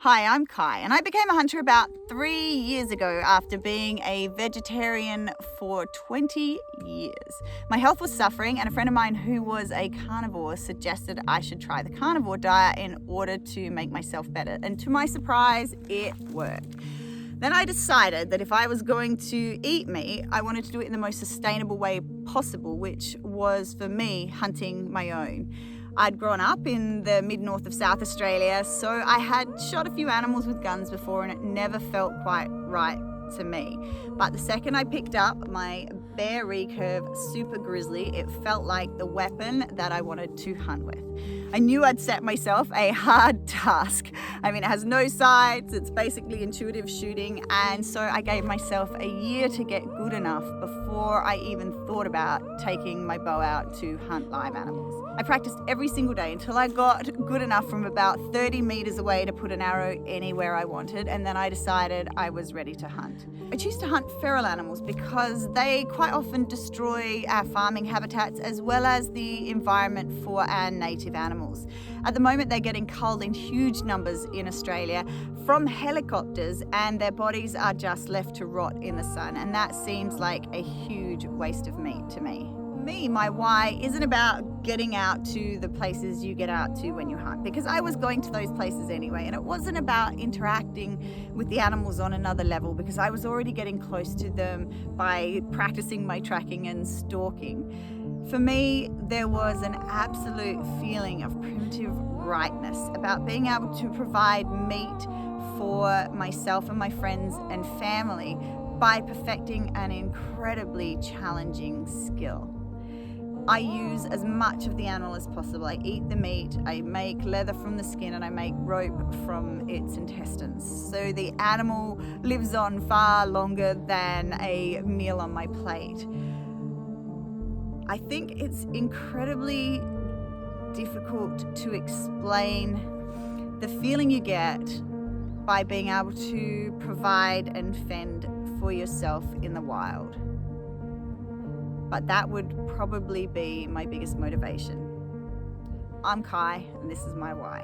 Hi, I'm Kai, and I became a hunter about 3 years ago after being a vegetarian for 20 years. My health was suffering, and a friend of mine who was a carnivore suggested I should try the carnivore diet in order to make myself better. And to my surprise, it worked. Then I decided that if I was going to eat meat, I wanted to do it in the most sustainable way possible, which was for me hunting my own. I'd grown up in the mid-north of South Australia, so I had shot a few animals with guns before and it never felt quite right to me. But the second I picked up my bear recurve Super Grizzly, it felt like the weapon that I wanted to hunt with. I knew I'd set myself a hard task. I mean, it has no sights, it's basically intuitive shooting, and so I gave myself a year to get good enough before I even thought about taking my bow out to hunt live animals. I practiced every single day until I got good enough from about 30 meters away to put an arrow anywhere I wanted, and then I decided I was ready to hunt. I choose to hunt feral animals because they quite often destroy our farming habitats as well as the environment for our native animals. At the moment, they're getting culled in huge numbers in Australia from helicopters, and their bodies are just left to rot in the sun, and that seems like a huge waste of meat to me. My why isn't about getting out to the places you get out to when you hunt, because I was going to those places anyway, and it wasn't about interacting with the animals on another level because I was already getting close to them by practicing my tracking and stalking. For me, there was an absolute feeling of primitive rightness about being able to provide meat for myself and my friends and family by perfecting an incredibly challenging skill. I use as much of the animal as possible. I eat the meat, I make leather from the skin, and I make rope from its intestines. So the animal lives on far longer than a meal on my plate. I think it's incredibly difficult to explain the feeling you get by being able to provide and fend for yourself in the wild. But that would probably be my biggest motivation. I'm Kai, and this is my why.